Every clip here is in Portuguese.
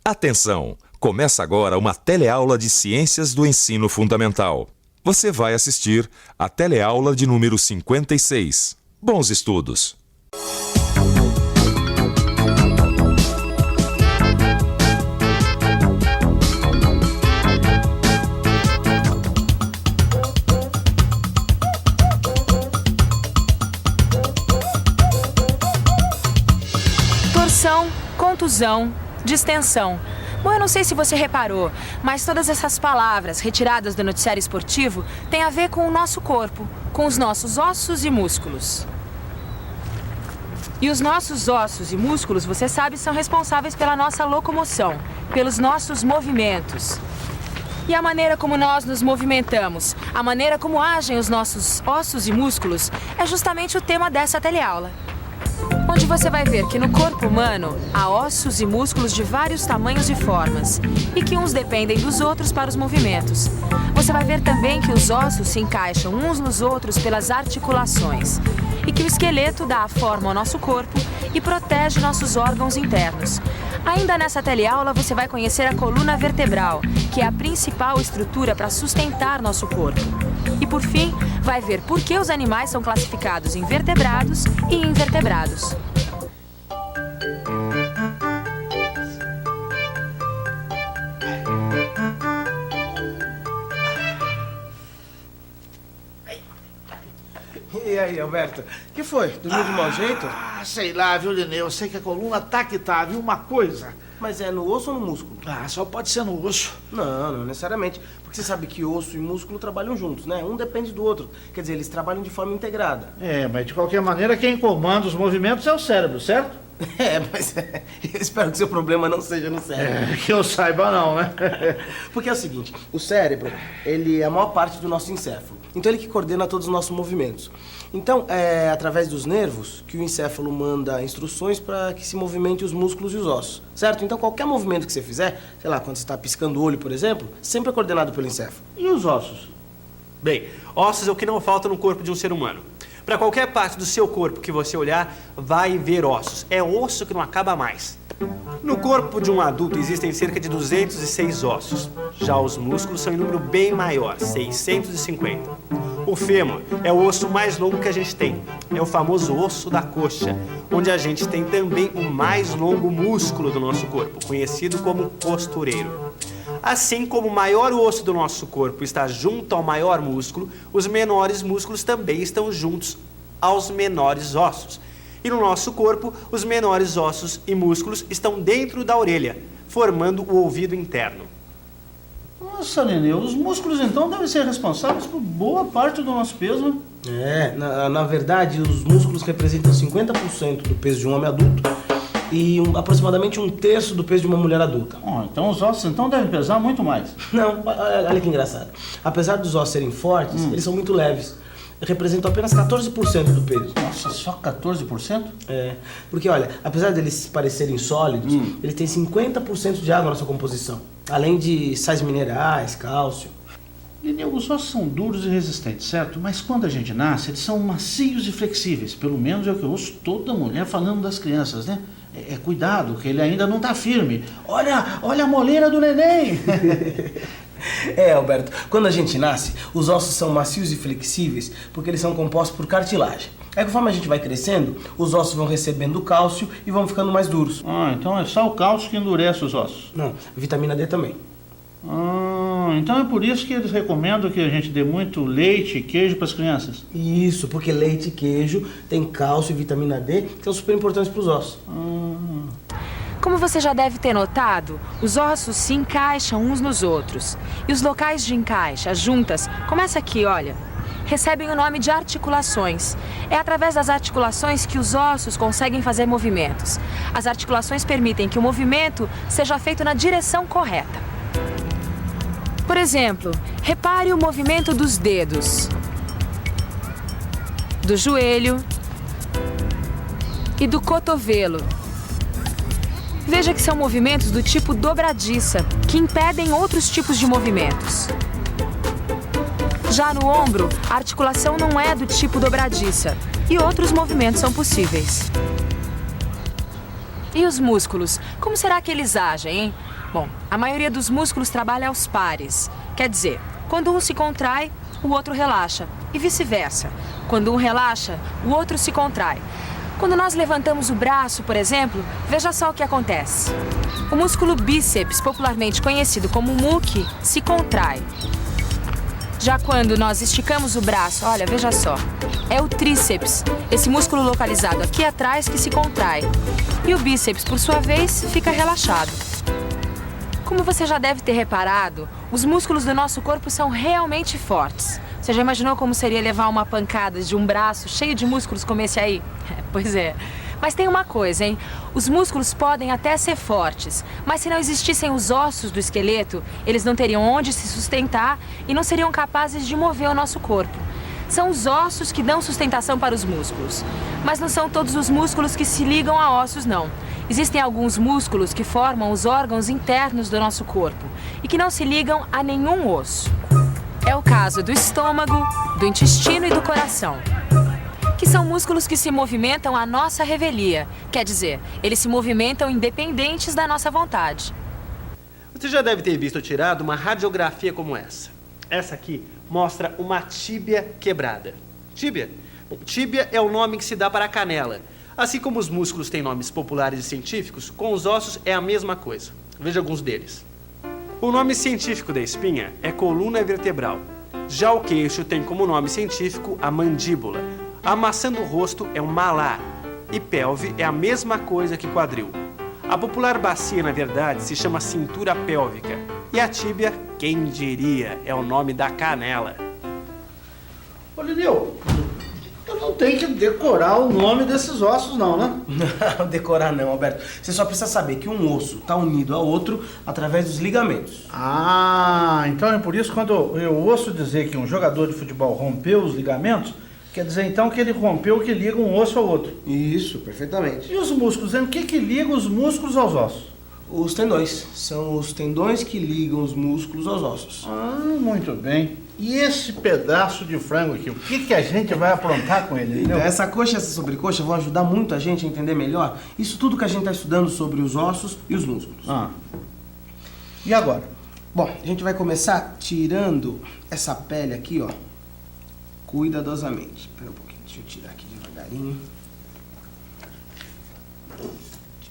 Atenção! Começa agora uma teleaula de Ciências do Ensino Fundamental. Você vai assistir a teleaula de número 56. Bons estudos! Torção, contusão, distensão. Bom, eu não sei se você reparou, mas todas essas palavras retiradas do noticiário esportivo têm a ver com o nosso corpo, com os nossos ossos e músculos. E os nossos ossos e músculos, você sabe, são responsáveis pela nossa locomoção, pelos nossos movimentos. E a maneira como nós nos movimentamos, a maneira como agem os nossos ossos e músculos, é justamente o tema dessa teleaula. Onde você vai ver que no corpo humano há ossos e músculos de vários tamanhos e formas, e que uns dependem dos outros para os movimentos. Você vai ver também que os ossos se encaixam uns nos outros pelas articulações, e que o esqueleto dá a forma ao nosso corpo e protege nossos órgãos internos. Ainda nessa teleaula você vai conhecer a coluna vertebral, que é a principal estrutura para sustentar nosso corpo. E por fim, vai ver por que os animais são classificados em vertebrados e invertebrados. E aí, Alberto? Que foi? Dormiu de mau jeito? Sei lá, viu, Lineu? Eu sei que a coluna tá que tá, viu? Uma coisa. Mas é no osso ou no músculo? Só pode ser no osso. Não necessariamente. Porque você sabe que osso e músculo trabalham juntos, né? Um depende do outro. Quer dizer, eles trabalham de forma integrada. Mas de qualquer maneira, quem comanda os movimentos é o cérebro, certo? Mas eu espero que seu problema não seja no cérebro. Que eu saiba não, né? Porque é o seguinte, o cérebro, ele é a maior parte do nosso encéfalo. Então ele que coordena todos os nossos movimentos. Então, é através dos nervos que o encéfalo manda instruções para que se movimente os músculos e os ossos, certo? Então qualquer movimento que você fizer, sei lá, quando você está piscando o olho, por exemplo, sempre é coordenado pelo encéfalo. E os ossos? Bem, ossos é o que não falta no corpo de um ser humano. Para qualquer parte do seu corpo que você olhar, vai ver ossos. É osso que não acaba mais. No corpo de um adulto existem cerca de 206 ossos. Já os músculos são em número bem maior, 650. O fêmur é o osso mais longo que a gente tem. É o famoso osso da coxa, onde a gente tem também o mais longo músculo do nosso corpo, conhecido como costureiro. Assim como o maior osso do nosso corpo está junto ao maior músculo, os menores músculos também estão juntos aos menores ossos. E no nosso corpo, os menores ossos e músculos estão dentro da orelha, formando o ouvido interno. Nossa, Lineu, os músculos então devem ser responsáveis por boa parte do nosso peso, né? Na verdade, os músculos representam 50% do peso de um homem adulto e aproximadamente 1/3 do peso de uma mulher adulta. Então os ossos então devem pesar muito mais. Não, olha que engraçado. Apesar dos ossos serem fortes, eles são muito leves. Representam apenas 14% do peso. Nossa, só 14%? Porque olha, apesar deles parecerem sólidos, eles têm 50% de água na sua composição. Além de sais minerais, cálcio. Lineu, os ossos são duros e resistentes, certo? Mas quando a gente nasce, eles são macios e flexíveis. Pelo menos é o que eu ouço toda mulher falando das crianças, né? Cuidado, que ele ainda não tá firme. Olha a moleira do neném! Alberto, quando a gente nasce, os ossos são macios e flexíveis porque eles são compostos por cartilagem. Conforme a gente vai crescendo, os ossos vão recebendo cálcio e vão ficando mais duros. Então é só o cálcio que endurece os ossos? Não, vitamina D também. Então é por isso que eles recomendam que a gente dê muito leite e queijo para as crianças? Isso, porque leite e queijo tem cálcio e vitamina D que são super importantes para os ossos. Como você já deve ter notado, os ossos se encaixam uns nos outros. E os locais de encaixe, as juntas, começa aqui, olha, recebem o nome de articulações. É através das articulações que os ossos conseguem fazer movimentos. As articulações permitem que o movimento seja feito na direção correta. Por exemplo, repare o movimento dos dedos, do joelho e do cotovelo. Veja que são movimentos do tipo dobradiça, que impedem outros tipos de movimentos. Já no ombro, a articulação não é do tipo dobradiça e outros movimentos são possíveis. E os músculos? Como será que eles agem, hein? Bom, a maioria dos músculos trabalha aos pares. Quer dizer, quando um se contrai, o outro relaxa. E vice-versa. Quando um relaxa, o outro se contrai. Quando nós levantamos o braço, por exemplo, veja só o que acontece. O músculo bíceps, popularmente conhecido como muque, se contrai. Já quando nós esticamos o braço, olha, veja só, é o tríceps, esse músculo localizado aqui atrás que se contrai. E o bíceps, por sua vez, fica relaxado. Como você já deve ter reparado, os músculos do nosso corpo são realmente fortes. Você já imaginou como seria levar uma pancada de um braço cheio de músculos como esse aí? Pois é. Mas tem uma coisa, hein? Os músculos podem até ser fortes, mas se não existissem os ossos do esqueleto, eles não teriam onde se sustentar e não seriam capazes de mover o nosso corpo. São os ossos que dão sustentação para os músculos. Mas não são todos os músculos que se ligam a ossos, não. Existem alguns músculos que formam os órgãos internos do nosso corpo e que não se ligam a nenhum osso. É o caso do estômago, do intestino e do coração, que são músculos que se movimentam à nossa revelia. Quer dizer, eles se movimentam independentes da nossa vontade. Você já deve ter visto tirado uma radiografia como essa. Essa aqui mostra uma tíbia quebrada. Tíbia? Bom, tíbia é o nome que se dá para a canela. Assim como os músculos têm nomes populares e científicos, com os ossos é a mesma coisa. Veja alguns deles. O nome científico da espinha é coluna vertebral. Já o queixo tem como nome científico a mandíbula. A maçã do rosto é um malar. E pelve é a mesma coisa que quadril. A popular bacia, na verdade, se chama cintura pélvica. E a tíbia, quem diria, é o nome da canela. Ô, Lineu, eu não tenho que decorar o nome desses ossos não, né? Não, decorar não, Alberto. Você só precisa saber que um osso está unido ao outro através dos ligamentos. Ah, então é por isso que quando eu ouço dizer que um jogador de futebol rompeu os ligamentos, quer dizer então que ele rompeu o que liga um osso ao outro. Isso, perfeitamente. E os músculos, hein? O que liga os músculos aos ossos? Os tendões. São os tendões que ligam os músculos aos ossos. Ah, muito bem. E esse pedaço de frango aqui, o que a gente vai aprontar com ele? Então, essa coxa e essa sobrecoxa vão ajudar muito a gente a entender melhor isso tudo que a gente está estudando sobre os ossos e os músculos. Ah. E agora? Bom, a gente vai começar tirando essa pele aqui, ó, cuidadosamente. Espera um pouquinho, deixa eu tirar aqui devagarinho.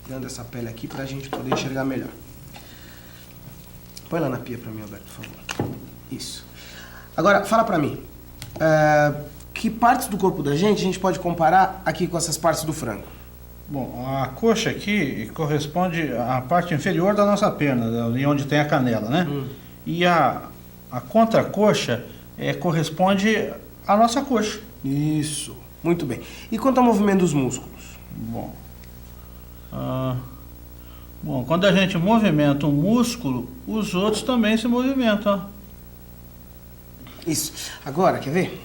Tirando essa pele aqui pra gente poder enxergar melhor. Põe lá na pia pra mim, Alberto, por favor. Isso. Agora, fala pra mim, que partes do corpo da gente pode comparar aqui com essas partes do frango? Bom, a coxa aqui corresponde à parte inferior da nossa perna, ali onde tem a canela, né? E a contracoxa corresponde à nossa coxa. Isso, muito bem. E quanto ao movimento dos músculos? Bom, quando a gente movimenta um músculo, os outros também se movimentam. Isso. Agora, quer ver?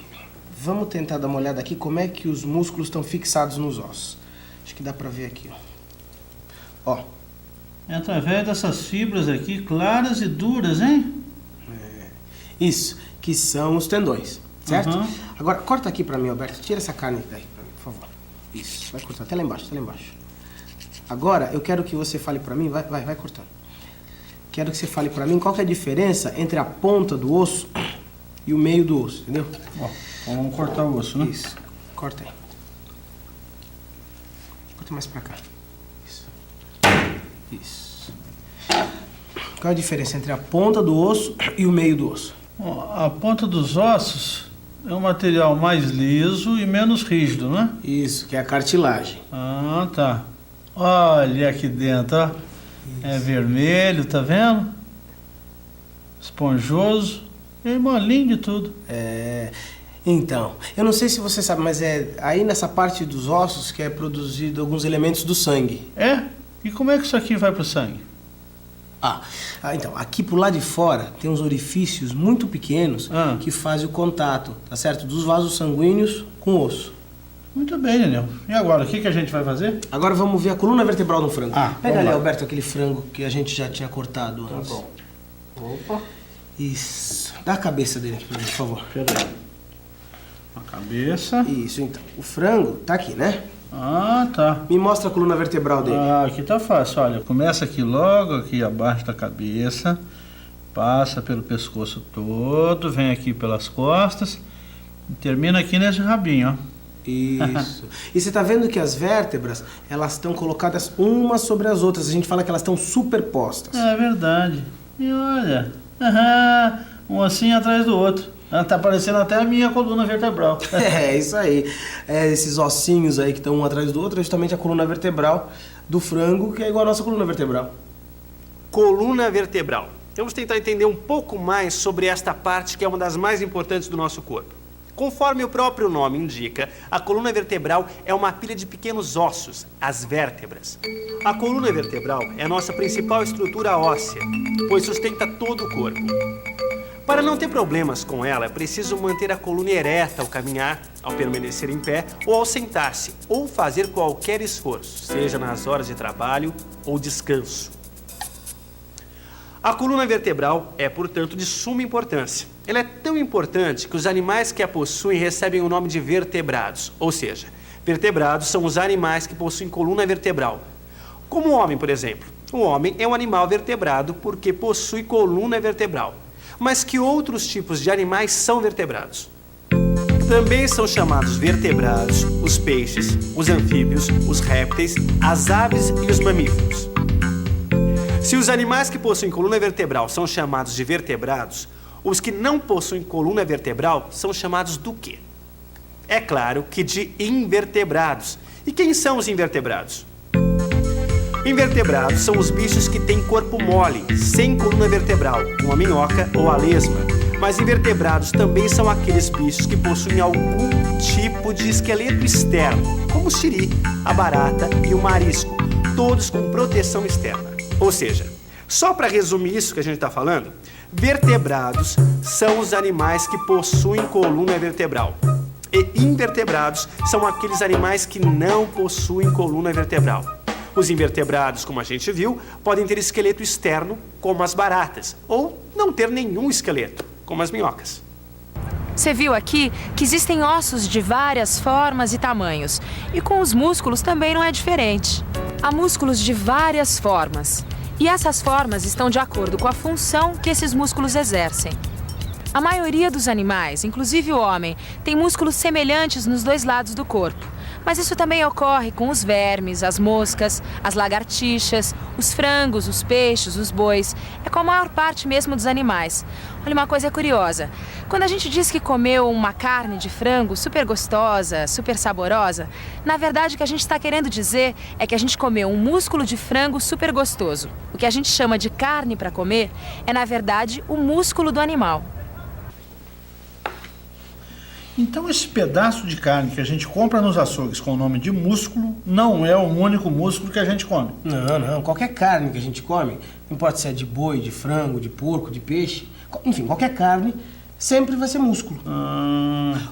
Vamos tentar dar uma olhada aqui como é que os músculos estão fixados nos ossos. Acho que dá pra ver aqui, ó. Ó. É através dessas fibras aqui, claras e duras, hein? Isso, que são os tendões, certo? Uhum. Agora, corta aqui pra mim, Alberto. Tira essa carne daí pra mim, por favor. Isso, vai cortar até lá embaixo, até lá embaixo. Agora, eu quero que você fale pra mim, vai cortando. Quero que você fale pra mim qual que é a diferença entre a ponta do osso e o meio do osso, entendeu? Ó, vamos cortar o osso, né? Isso, corta aí. Corta mais pra cá. Isso. Isso. Qual é a diferença entre a ponta do osso e o meio do osso? Ó, a ponta dos ossos é um material mais liso e menos rígido, né? Isso, que é a cartilagem. Ah, tá. Olha aqui dentro, ó. É vermelho, tá vendo? Esponjoso e molinho de tudo. Então, eu não sei se você sabe, mas é aí nessa parte dos ossos que é produzido alguns elementos do sangue. É? E como é que isso aqui vai pro sangue? Então, aqui pro lado de fora tem uns orifícios muito pequenos que fazem o contato, tá certo? Dos vasos sanguíneos com o osso. Muito bem, Daniel. E agora, o que a gente vai fazer? Agora vamos ver a coluna vertebral do frango. Pega ali, lá. Alberto, aquele frango que a gente já tinha cortado antes. Tá bom. Opa. Isso. Dá a cabeça dele aqui pra mim, por favor. Peraí. A cabeça. Isso, então. O frango tá aqui, né? Ah, tá. Me mostra a coluna vertebral dele. Ah, aqui tá fácil. Olha, começa aqui logo, aqui abaixo da cabeça, passa pelo pescoço todo, vem aqui pelas costas e termina aqui nesse rabinho, ó. Isso. E você tá vendo que as vértebras, elas estão colocadas umas sobre as outras. A gente fala que elas estão superpostas. É verdade. E olha, um ossinho atrás do outro. Tá parecendo até a minha coluna vertebral. É, isso aí. Esses ossinhos aí que estão um atrás do outro é justamente a coluna vertebral do frango, que é igual a nossa coluna vertebral. Coluna vertebral. Vamos tentar entender um pouco mais sobre esta parte que é uma das mais importantes do nosso corpo. Conforme o próprio nome indica, a coluna vertebral é uma pilha de pequenos ossos, as vértebras. A coluna vertebral é a nossa principal estrutura óssea, pois sustenta todo o corpo. Para não ter problemas com ela, é preciso manter a coluna ereta ao caminhar, ao permanecer em pé ou ao sentar-se, ou fazer qualquer esforço, seja nas horas de trabalho ou descanso. A coluna vertebral é, portanto, de suma importância. Ela é tão importante que os animais que a possuem recebem o nome de vertebrados, ou seja, vertebrados são os animais que possuem coluna vertebral. Como o homem, por exemplo. O homem é um animal vertebrado porque possui coluna vertebral. Mas que outros tipos de animais são vertebrados? Também são chamados vertebrados os peixes, os anfíbios, os répteis, as aves e os mamíferos. Se os animais que possuem coluna vertebral são chamados de vertebrados, os que não possuem coluna vertebral são chamados do quê? É claro que de invertebrados. E quem são os invertebrados? Invertebrados são os bichos que têm corpo mole, sem coluna vertebral, como a minhoca ou a lesma. Mas invertebrados também são aqueles bichos que possuem algum tipo de esqueleto externo, como o siri, a barata e o marisco, todos com proteção externa. Ou seja, só para resumir isso que a gente está falando, vertebrados são os animais que possuem coluna vertebral. E invertebrados são aqueles animais que não possuem coluna vertebral. Os invertebrados, como a gente viu, podem ter esqueleto externo, como as baratas, ou não ter nenhum esqueleto, como as minhocas. Você viu aqui que existem ossos de várias formas e tamanhos. E com os músculos também não é diferente. Há músculos de várias formas. E essas formas estão de acordo com a função que esses músculos exercem. A maioria dos animais, inclusive o homem, tem músculos semelhantes nos dois lados do corpo. Mas isso também ocorre com os vermes, as moscas, as lagartixas, os frangos, os peixes, os bois. É com a maior parte mesmo dos animais. Olha, uma coisa curiosa. Quando a gente diz que comeu uma carne de frango super gostosa, super saborosa, na verdade o que a gente está querendo dizer é que a gente comeu um músculo de frango super gostoso. O que a gente chama de carne para comer é, na verdade, o músculo do animal. Então esse pedaço de carne que a gente compra nos açougues com o nome de músculo não é o único músculo que a gente come. Não. Qualquer carne que a gente come, não importa se é de boi, de frango, de porco, de peixe, enfim, qualquer carne sempre vai ser músculo.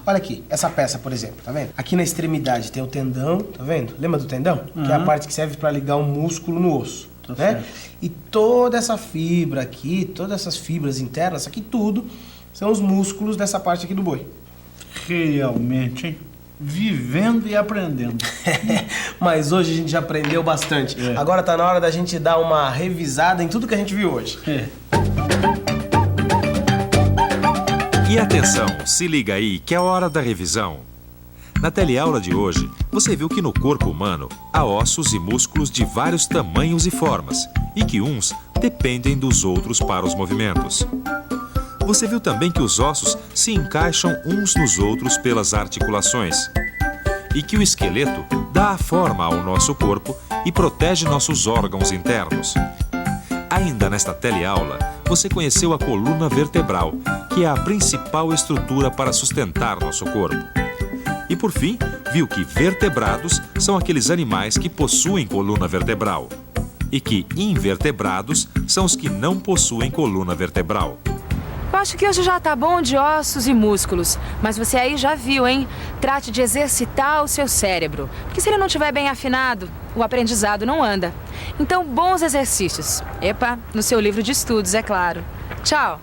Olha aqui, essa peça, por exemplo, tá vendo? Aqui na extremidade tem o tendão, tá vendo? Lembra do tendão? Que é a parte que serve para ligar o músculo no osso, né? Certo. E toda essa fibra aqui, todas essas fibras internas, aqui tudo, são os músculos dessa parte aqui do boi. Realmente, hein? Vivendo e aprendendo. Mas hoje a gente já aprendeu bastante. Agora tá na hora da gente dar uma revisada em tudo que a gente viu hoje. E atenção, se liga aí que é hora da revisão. Na teleaula de hoje, você viu que no corpo humano há ossos e músculos de vários tamanhos e formas, e que uns dependem dos outros para os movimentos. Você viu também que os ossos se encaixam uns nos outros pelas articulações, e que o esqueleto dá a forma ao nosso corpo e protege nossos órgãos internos. Ainda nesta teleaula, você conheceu a coluna vertebral, que é a principal estrutura para sustentar nosso corpo. E por fim, viu que vertebrados são aqueles animais que possuem coluna vertebral, e que invertebrados são os que não possuem coluna vertebral. Eu acho que hoje já tá bom de ossos e músculos, mas você aí já viu, hein? Trate de exercitar o seu cérebro, porque se ele não estiver bem afinado, o aprendizado não anda. Então, bons exercícios. Epa, no seu livro de estudos, é claro. Tchau!